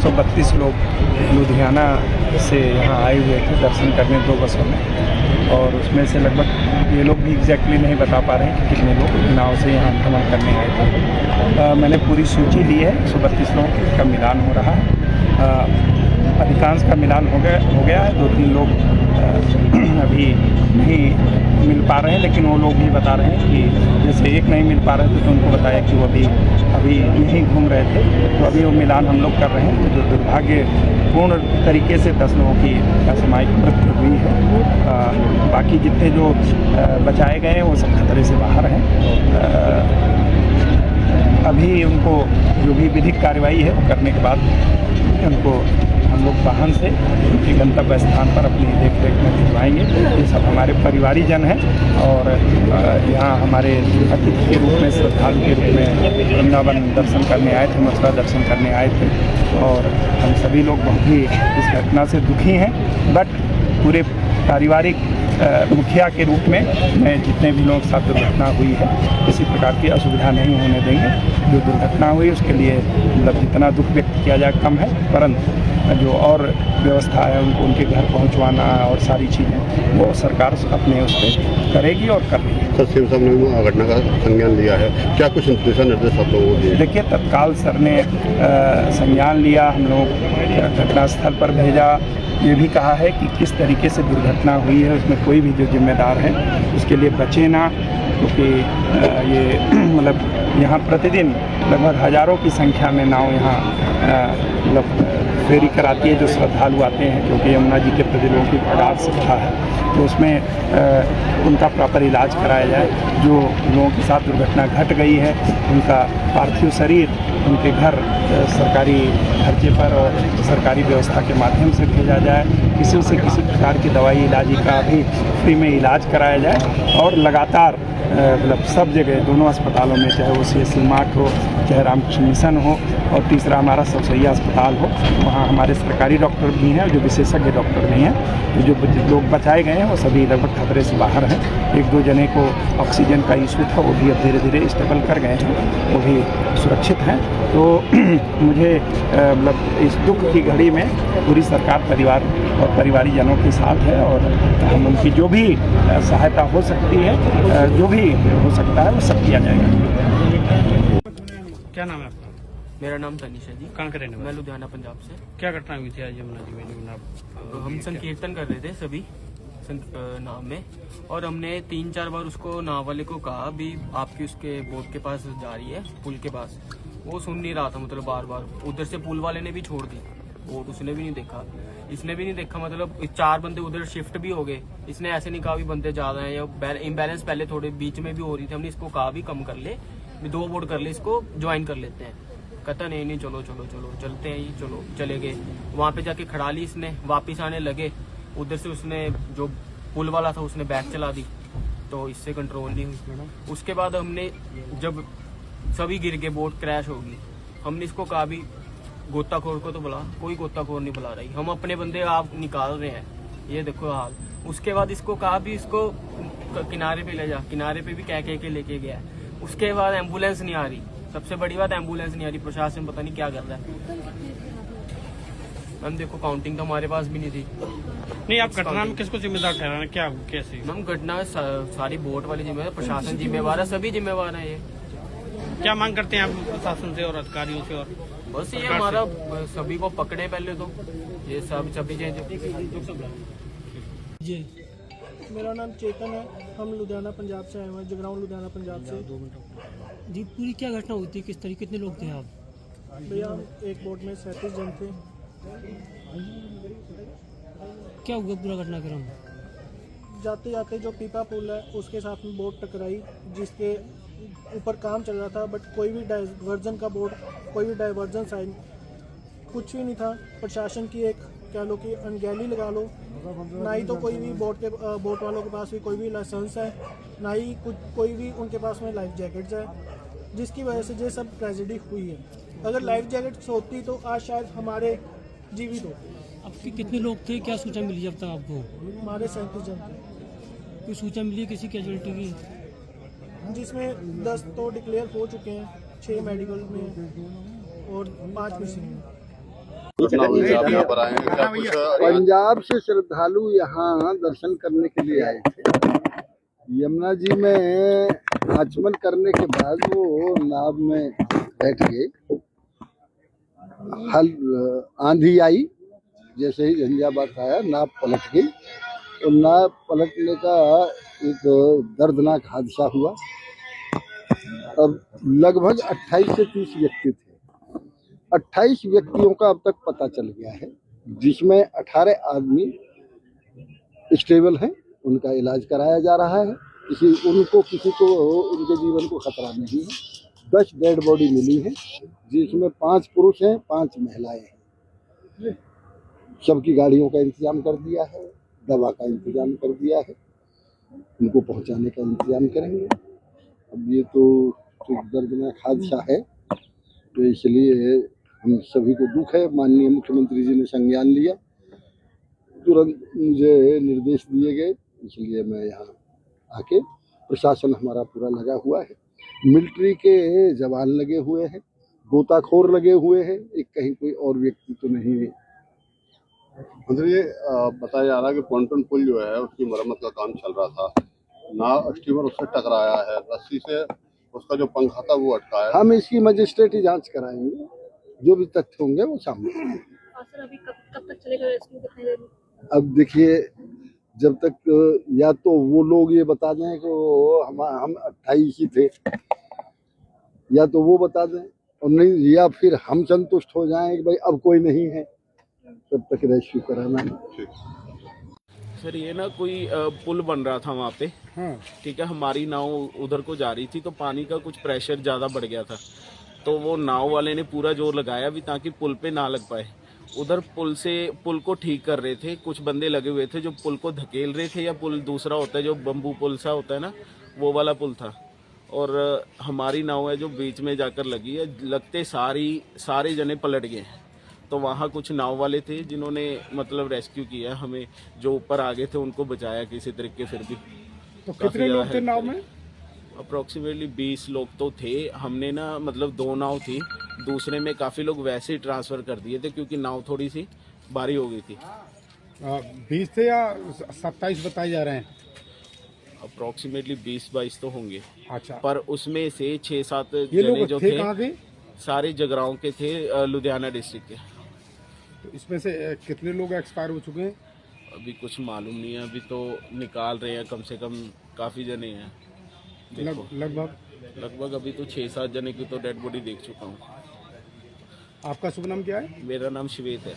132 लोग लुधियाना से यहाँ आए हुए थे दर्शन करने 2 बसों में, और उसमें से लगभग ये लोग भी एग्जैक्टली नहीं बता पा रहे हैं कि कितने लोग नाव से यहाँ भ्रमण करने आए थे। मैंने पूरी सूची ली है, 132 लोगों का मिलान हो रहा है। अधिकांश का मिलान हो गया है। 2-3 लोग अभी नहीं मिल पा रहे हैं, लेकिन वो लोग भी बता रहे हैं कि जैसे एक नहीं मिल पा रहे थे तो उनको बताया कि वो अभी यहीं घूम रहे थे, तो अभी वो मिलान हम लोग कर रहे हैं। जो दुर्भाग्यपूर्ण तरीके से 10 लोगों की असामयिक मृत्यु हुई है। बाकी जितने जो बचाए गए हैं वो सब खतरे से बाहर हैं। अभी उनको जो भी विधिक कार्रवाई है वो करने के बाद उनको हम लोग वाहन से उनके गंतव्य स्थान पर अपनी देख रेख में भिजवाएंगे। ये सब हमारे परिवारीजन हैं और यहाँ हमारे अतिथि के रूप में, श्रद्धालु के रूप में वृंदावन दर्शन करने आए थे, मथुरा दर्शन करने आए थे, और हम सभी लोग बहुत ही इस घटना से दुखी हैं। बट पूरे पारिवारिक मुखिया के रूप में मैं जितने भी लोगों के साथ दुर्घटना हुई है किसी प्रकार की असुविधा नहीं होने देंगे। जो दुर्घटना हुई उसके लिए मतलब जितना दुख व्यक्त किया जाए कम है, परंतु जो और व्यवस्था है उनके घर पहुंचवाना और सारी चीज़ें वो सरकार अपने उस पर करेगी और कर रही है। सर, सीएम साहब ने घटना का संज्ञान लिया है, क्या कुछ दिशा निर्देश आप लोगों को दिए? देखिए, तत्काल सर ने संज्ञान लिया, हम लोग घटनास्थल पर भेजा। ये भी कहा है कि किस तरीके से दुर्घटना हुई है उसमें कोई भी जो जिम्मेदार है उसके लिए बचे ना, क्योंकि ये मतलब यहाँ प्रतिदिन लगभग हज़ारों की संख्या में नाव यहाँ मतलब फेरी कराती है जो श्रद्धालु आते हैं, क्योंकि यमुना जी के प्रति लोगों की अगाध श्रद्धा है। तो उसमें उनका प्रॉपर इलाज कराया जाए। जो लोगों के साथ दुर्घटना घट गई है उनका पार्थिव शरीर उनके घर सरकारी खर्चे पर और सरकारी व्यवस्था के माध्यम से भेजा जाए। किसी से किसी प्रकार की दवाई इलाज का भी फ्री में इलाज कराया जाए, और लगातार मतलब सब जगह दोनों अस्पतालों में, चाहे वो CSC मार्ट हो, चाहे रामकृष्ण मिशन हो, और तीसरा हमारा सबसैया अस्पताल हो, वहाँ हमारे सरकारी डॉक्टर भी हैं जो विशेषज्ञ डॉक्टर भी हैं। तो जो लोग बचाए गए हैं वो सभी लगभग खतरे से बाहर हैं। 1-2 जने को ऑक्सीजन का इशू था, वो भी अब धीरे धीरे स्टेबल कर गए हैं, वो भी सुरक्षित हैं। तो मुझे मतलब इस दुख की घड़ी में पूरी सरकार परिवार और परिवारीजनों के साथ है, और हम उनकी जो भी सहायता हो सकती है, जो भी हो सकता है वो सब किया जाएगा। क्या नाम है आपका? मेरा नाम तनिष है जी। कहाँ के रहने वाले? मैं लुधियाना पंजाब से। क्या घटना हुई थी आज यमुना जी में? हम संकीर्तन कर रहे थे सभी नाव में, और हमने 3-4 बार उसको नाव वाले को कहा भी आपकी उसके बोट के पास जा रही है, पुल के पास। वो सुन नहीं रहा था, मतलब बार बार उधर से पुल वाले ने भी छोड़ दी बोट, उसने भी नहीं देखा, इसने भी नहीं देखा। मतलब 4 बंदे उधर शिफ्ट भी हो गए। इसने ऐसे नहीं कहा भी बंदे ज्यादा हैं या इम्बैलेंस पहले थोड़े बीच में भी हो रही थी। हमने इसको कहा भी कम कर ले, 2 बोट कर ले, इसको ज्वाइन कर लेते हैं। कहता नहीं चलो चलो चलो चलते हैं, चलो चले गए। वहां पे जाके खड़ा ली इसने, वापिस आने लगे। उधर से उसने जो पुल वाला था उसने बैक चला दी, तो इससे कंट्रोल नहीं हुई। उसके बाद हमने जब सभी गिर गए, बोट क्रैश होगी, हमने इसको कहा भी गोताखोर को तो बुला, कोई गोताखोर नहीं बुला रही, हम अपने बंदे आप निकाल रहे हैं, ये देखो हाल। उसके बाद इसको कहा भी इसको किनारे पे ले जा, किनारे पे भी कह के लेके गया। उसके बाद एम्बुलेंस नहीं आ रही, सबसे बड़ी बात एम्बुलेंस नहीं आ रही। प्रशासन पता नहीं क्या कर रहा है। हम देखो काउंटिंग तो हमारे पास भी नहीं थी। नहीं, आप घटना में किसको जिम्मेदार ठहराना, क्या कैसे? हम घटना सारी बोट वाली जिम्मेदार, प्रशासन जिम्मेवार है, सभी जिम्मेवार है। ये क्या मांग करते हैं आप प्रशासन से और अधिकारियों से? और बस ये हमारा सभी को पकड़े पहले तो, ये सभी जी। मेरा नाम चेतन है, हम लुधियाना पंजाब से आए हुए हैं, जगराऊं लुधियाना पंजाब से। जी, पूरी क्या घटना हुई थी, किस तरीके कितने लोग थे आप? भैया हम एक बोट में 37 जन थे। क्या हुआ पूरा घटनाक्रम? जाते जाते जो पीपा पुल है उसके साथ में बोट टकराई, जिसके ऊपर काम चल रहा था, बट कोई भी डाइवर्जन का बोट, कोई भी डाइवर्जन साइन कुछ भी नहीं था। प्रशासन की एक कह लो कि अनगैली लगा लो, ना ही तो कोई भी बोट वालों के पास भी कोई भी लाइसेंस है, ना ही कोई भी उनके पास में लाइफ जैकेट्स है, जिसकी वजह से ये सब ट्रेजेडी हुई है। अगर लाइफ जैकेट्स होती तो आज शायद हमारे जीवित होते। आपके कितने लोग थे, क्या सूचना मिली जब तक आपको? हमारे 37 जन थे। कोई सूचना मिली किसी कैजुअलिटी की? जिसमें 10 तो डिक्लेयर हो चुके हैं, 6 मेडिकल में और 5 मिसिंग हैं। घटना हुई है, आप यहाँ पर आए हैं, क्या कुछ पंजाब से श्रद्धालु यहाँ दर्शन करने के लिए आए थे। यमुना जी में आचमन करने के बाद वो नाव में बैठ गए। आंधी आई, जैसे ही झंझावात आया नाव पलट गई और नाव पलटने का एक दर्दनाक हादसा हुआ। अब लगभग 28 से 30 व्यक्ति थे। 28 व्यक्तियों का अब तक पता चल गया है, जिसमें 18 आदमी स्टेबल हैं, उनका इलाज कराया जा रहा है। किसी को उनके जीवन को खतरा नहीं है। 10 डेड बॉडी मिली है, जिसमें 5 पुरुष हैं, 5 महिलाएं हैं। सबकी गाड़ियों का इंतजाम कर दिया है, दवा का इंतजाम कर दिया है, उनको पहुंचाने का इंतजाम करेंगे। अब ये तो दर्दनाक हादसा है, तो इसलिए हम सभी को दुख है। माननीय मुख्यमंत्री जी ने संज्ञान लिया, तुरंत मुझे निर्देश दिए गए, इसलिए मैं यहाँ आके, प्रशासन हमारा पूरा लगा हुआ है। मिलिट्री के जवान लगे हुए हैं, गोताखोर लगे हुए हैं, एक कहीं कोई और व्यक्ति तो नहीं है। मंत्री ये बताया जा रहा है कि पॉन्टून पुल जो है उसकी मरम्मत का काम चल रहा था, नाव स्टीमर उससे टकराया है, रस्सी से उसका जो पंखा था वो अटका है। हम इसकी मजिस्ट्रेटी जांच कराएंगे, जो भी तथ्य होंगे वो सामने आएंगे। सर अभी कब तक चलेगा रेस्क्यू, कितने देर में? अब देखिए, जब तक या तो वो लोग ये बता दें कि हम 28 ही थे, या तो वो बता दें, और नहीं, या फिर हम संतुष्ट हो जाएं कि भाई अब कोई नहीं है, तब तक रेस्क्यू कराना है। सर ये ना कोई पुल बन रहा था वहाँ पे, ठीक है, हमारी नाव उधर को जा रही थी, तो पानी का कुछ प्रेशर ज़्यादा बढ़ गया था, तो वो नाव वाले ने पूरा जोर लगाया भी ताकि पुल पे ना लग पाए। उधर पुल को ठीक कर रहे थे, कुछ बंदे लगे हुए थे जो पुल को धकेल रहे थे, या पुल दूसरा होता है जो बम्बू पुल सा होता है ना, वो वाला पुल था, और हमारी नाव है जो बीच में जाकर लगी है। लगते सारे जने पलट गए हैं, तो वहाँ कुछ नाव वाले थे जिन्होंने मतलब रेस्क्यू किया, हमें जो ऊपर आ गए थे उनको बचाया किसी तरीके। फिर भी तो कितने लोग थे नाव में? अप्रोक्सीमेटली 20 लोग तो थे। हमने ना मतलब 2 नाव थी, दूसरे में काफ़ी लोग वैसे ही ट्रांसफ़र कर दिए थे क्योंकि नाव थोड़ी सी भारी हो गई थी। 20 थे या 27 बताए जा रहे हैं? अप्रोक्सीमेटली 20-22 तो होंगे। अच्छा, पर उसमें से 6-7 ये जने लोग जो थे थे कहाँ के? सारे जगराओं के थे, लुधियाना डिस्ट्रिक्ट के। तो इसमें से कितने लोग एक्सपायर हो चुके हैं? अभी कुछ मालूम नहीं है, अभी तो निकाल रहे हैं, कम से कम काफ़ी जने हैं। लगभग अभी तो 6-7 जने की तो डेड बॉडी देख चुका हूँ। आपका शुभ नाम क्या है? मेरा नाम श्वेत है।